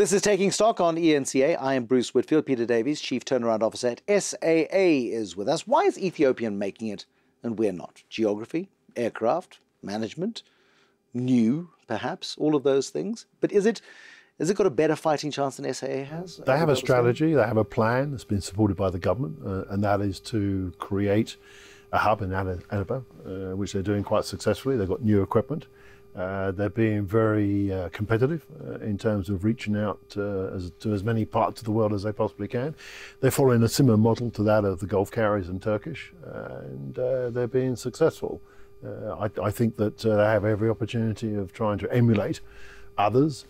This is Taking Stock on ENCA. I am Bruce Whitfield. Peter Davies, Chief Turnaround Officer at SAA, is with us. Why is Ethiopian making it and we're not? Geography, aircraft, management, new, perhaps, all of those things. But is it got a better fighting chance than SAA has? They have a strategy, they have a plan that's been supported by the government, and that is to create a hub in Addis Ababa, which they're doing quite successfully. They've got new equipment. They're being very competitive in terms of reaching out to as many parts of the world as they possibly can. They're following a similar model to that of the Gulf carriers and Turkish, and they're being successful. I think that they have every opportunity of trying to emulate others.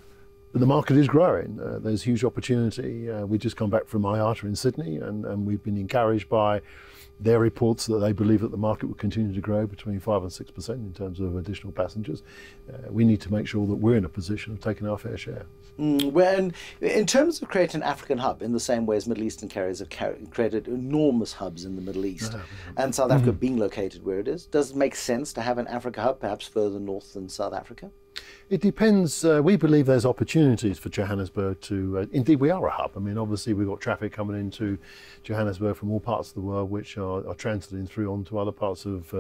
But the market is growing. There's huge opportunity. We just come back from IATA in Sydney, and we've been encouraged by their reports that they believe that the market will continue to grow between 5 and 6% in terms of additional passengers. We need to make sure that we're in a position of taking our fair share. Well, in terms of creating an African hub, in the same way as Middle Eastern carriers have created enormous hubs in the Middle East, and South Africa being located where it is, does it make sense to have an Africa hub perhaps further north than South Africa? It depends. We believe there's opportunities for Johannesburg to, indeed we are a hub. I mean, obviously we've got traffic coming into Johannesburg from all parts of the world, which are transiting through onto other parts of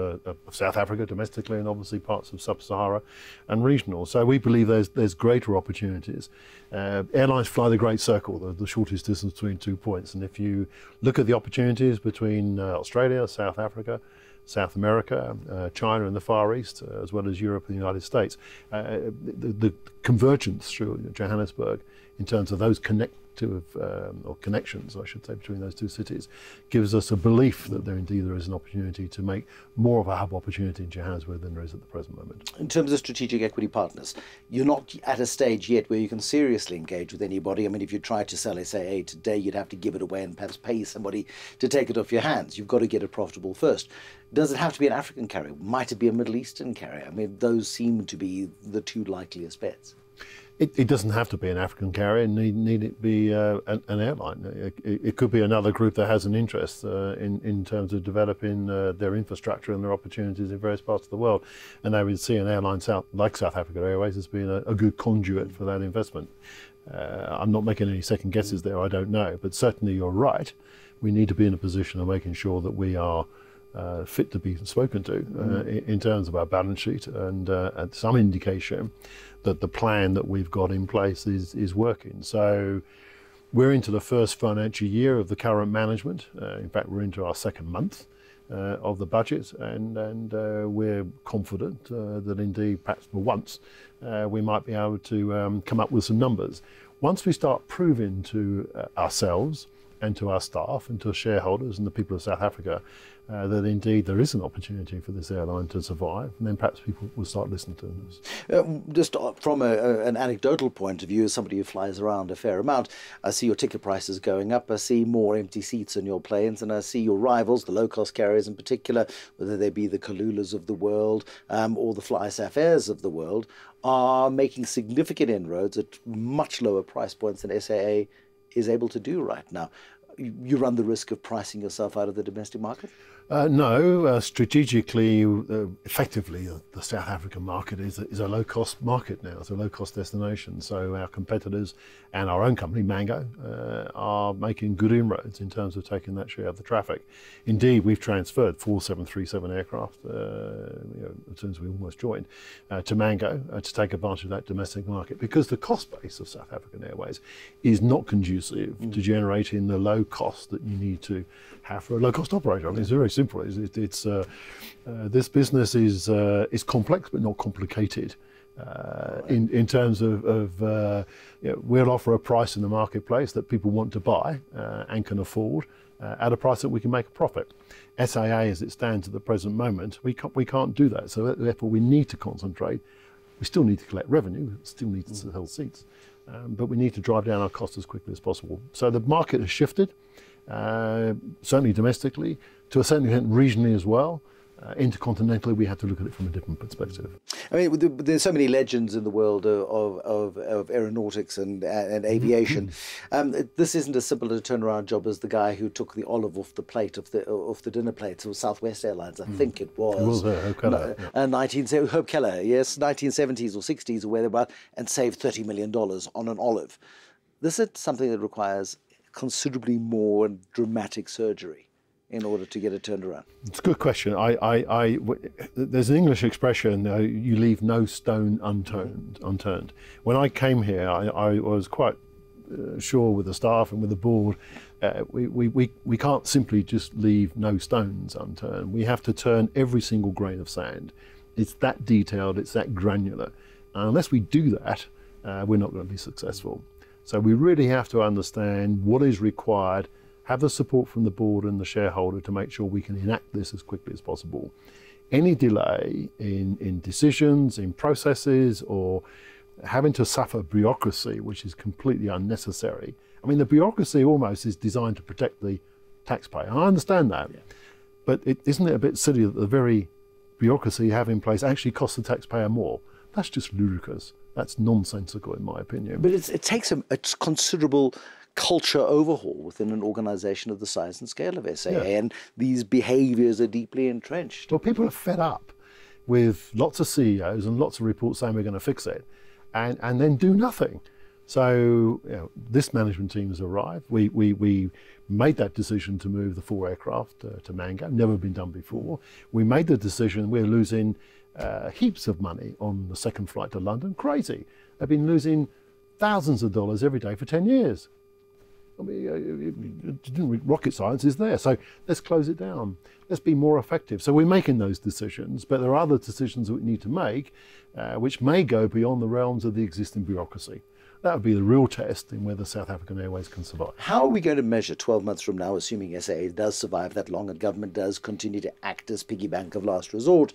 South Africa domestically, and obviously parts of Sub-Sahara and regional. So we believe there's greater opportunities. Airlines fly the Great Circle, the shortest distance between 2 points. And if you look at the opportunities between Australia, South Africa, South America, China and the Far East, as well as Europe and the United States. The convergence through Johannesburg in terms of those connections, I should say, between those two cities, gives us a belief that there is an opportunity to make more of a hub opportunity in Johannesburg than there is at the present moment. In terms of strategic equity partners, you're not at a stage yet where you can seriously engage with anybody. I mean, if you tried to sell SAA today, you'd have to give it away and perhaps pay somebody to take it off your hands. You've got to get it profitable first. Does it have to be an African carrier? Might it be a Middle Eastern carrier? I mean, those seem to be the two likeliest bets. It doesn't have to be an African carrier. Need it be an airline? It could be another group that has an interest in terms of developing their infrastructure and their opportunities in various parts of the world, and they would see an airline like South Africa Airways as being a good conduit for that investment. I'm not making any second guesses there. I don't know, but certainly you're right. We need to be in a position of making sure that we are fit to be spoken to in terms of our balance sheet and some indication that the plan that we've got in place is working. So we're into the first financial year of the current management. In fact, we're into our second month of the budget, and we're confident that indeed, perhaps for once, we might be able to come up with some numbers. Once we start proving to ourselves and to our staff and to shareholders and the people of South Africa that indeed there is an opportunity for this airline to survive, and then perhaps people will start listening to us. Just from an anecdotal point of view, as somebody who flies around a fair amount, I see your ticket prices going up, I see more empty seats on your planes, and I see your rivals, the low-cost carriers in particular, whether they be the Kalulas of the world or the Fly Safaris of the world, are making significant inroads at much lower price points than SAA is able to do right now. You run the risk of pricing yourself out of the domestic market? No, strategically, effectively, the South African market is a low-cost market now. It's a low-cost destination. So our competitors and our own company, Mango, are making good inroads in terms of taking that share of the traffic. Indeed, we've transferred 4 737 aircraft, as soon as we almost joined, to Mango to take advantage of that domestic market, because the cost base of South African Airways is not conducive to generating the low cost that you need to have for a low-cost operator. I mean, it's very simple. This business is complex but not complicated. In terms of we'll offer a price in the marketplace that people want to buy and can afford at a price that we can make a profit. SAA, as it stands at the present moment, we can't do that. So therefore, we need to concentrate. We still need to collect revenue. We still need to sell seats, but we need to drive down our costs as quickly as possible. So the market has shifted. Certainly domestically, to a certain extent regionally as well. Intercontinentally, we had to look at it from a different perspective. I mean, there's so many legends in the world of aeronautics and aviation. This isn't as simple a turnaround job as the guy who took the olive off the plate off the dinner plate of Southwest Airlines. I think it was. It was Hope Keller. Hope Keller, yes, 1970s or 60s or whereabout, and saved $30 million on an olive. this is something that requires considerably more and dramatic surgery in order to get it turned around? It's a good question. There's an English expression, you leave no stone unturned. When I came here, I was quite sure with the staff and with the board, we can't simply just leave no stones unturned. We have to turn every single grain of sand. It's that detailed, it's that granular. Unless we do that, we're not going to be successful. So we really have to understand what is required, have the support from the board and the shareholder to make sure we can enact this as quickly as possible. Any delay in decisions, in processes, or having to suffer bureaucracy, which is completely unnecessary. I mean, the bureaucracy almost is designed to protect the taxpayer. I understand that, but isn't it a bit silly that the very bureaucracy you have in place actually costs the taxpayer more? That's just ludicrous. That's nonsensical, in my opinion. But it takes a considerable culture overhaul within an organization of the size and scale of SAA, and these behaviors are deeply entrenched. Well, people are fed up with lots of CEOs and lots of reports saying we're going to fix it, and then do nothing. So this management team has arrived. We made that decision to move the 4 aircraft to Mango, never been done before. We made the decision we're losing heaps of money on the second flight to London. Crazy. They've been losing thousands of dollars every day for 10 years. I mean, rocket science is there. So let's close it down. Let's be more effective. So we're making those decisions, but there are other decisions that we need to make, which may go beyond the realms of the existing bureaucracy. That would be the real test in whether South African Airways can survive. How are we going to measure 12 months from now, assuming SAA does survive that long and government does continue to act as piggy bank of last resort?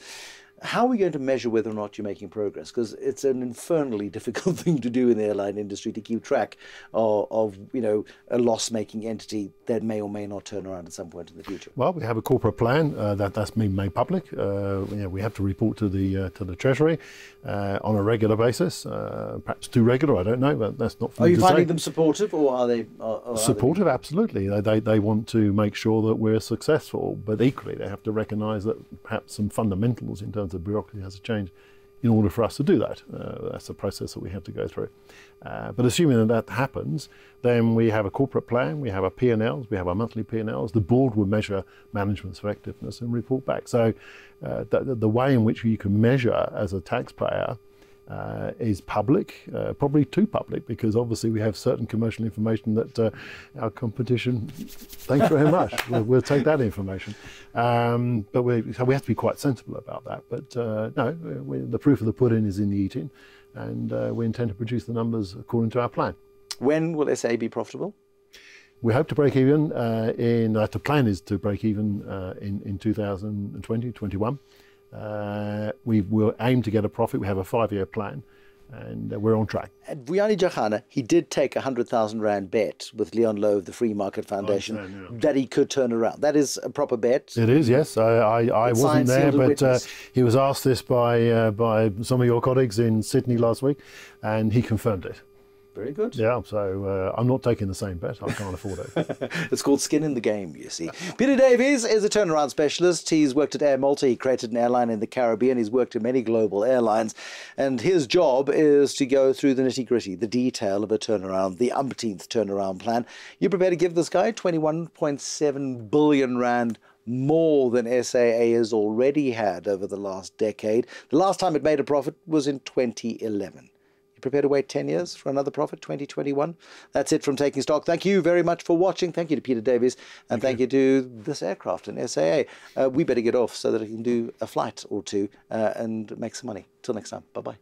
How are we going to measure whether or not you're making progress? Because it's an infernally difficult thing to do in the airline industry, to keep track of a loss-making entity that may or may not turn around at some point in the future. Well, we have a corporate plan that's been made public. We have to report to the Treasury on a regular basis, perhaps too regular, I don't know, but that's not for me to say. Are you finding them supportive, or are they supportive? Absolutely. They want to make sure that we're successful, but equally they have to recognise that perhaps some fundamentals in terms of bureaucracy has to change in order for us to do that. That's the process that we have to go through. But assuming that happens, then we have a corporate plan, we have our P&Ls, we have our monthly P&Ls. The board will measure management's effectiveness and report back. So the way in which you can measure as a taxpayer is public, probably too public, because obviously we have certain commercial information that our competition, thanks very much, we'll take that information. But so we have to be quite sensible about that. But no, the proof of the pudding is in the eating, and we intend to produce the numbers according to our plan. When will SA be profitable? We hope to break even the plan is to break even in 2020-21. We will aim to get a profit. We have a 5-year plan, and we're on track. At Vuyani Jagana, he did take a 100,000 Rand bet with Leon Lowe of the Free Market Foundation that he could turn around. That is a proper bet? It is, yes. I wasn't there, but he was asked this by some of your colleagues in Sydney last week, and he confirmed it. Very good. Yeah, so I'm not taking the same bet. I can't afford it. It's called skin in the game, you see. Peter Davies is a turnaround specialist. He's worked at Air Malta. He created an airline in the Caribbean. He's worked in many global airlines. And his job is to go through the nitty-gritty, the detail of a turnaround, the umpteenth turnaround plan. You prepared to give this guy 21.7 billion Rand more than SAA has already had over the last decade. The last time it made a profit was in 2011. Prepare to wait 10 years for another profit, 2021. That's it from Taking Stock. Thank you very much for watching. Thank you to Peter Davies, and thank you to this aircraft and SAA. We better get off so that I can do a flight or two and make some money. Till next time. Bye-bye.